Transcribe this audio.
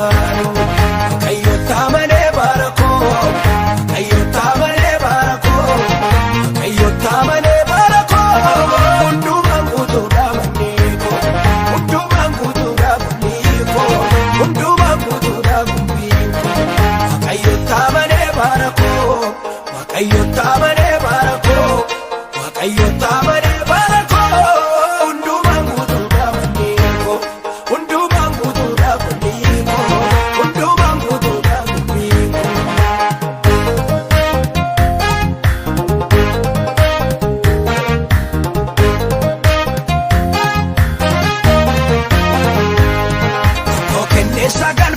amaanu Waaqayyoota malee barakoo Waaqayyoota malee barakoo Waaqayyoota malee barakoo hundumaan guutuudha manneeko hundumaan guutuudha manneeko hundumaan guutuudha gumbiiko Waaqayyoota malee barakoo Waaqayyoota malee barakoo Waaqayyoota malee barakoo hundumaan guutuudha manneeko hundumaan guutuudha manneeko hundumaan guutuudha gumbiiko Kenne sagal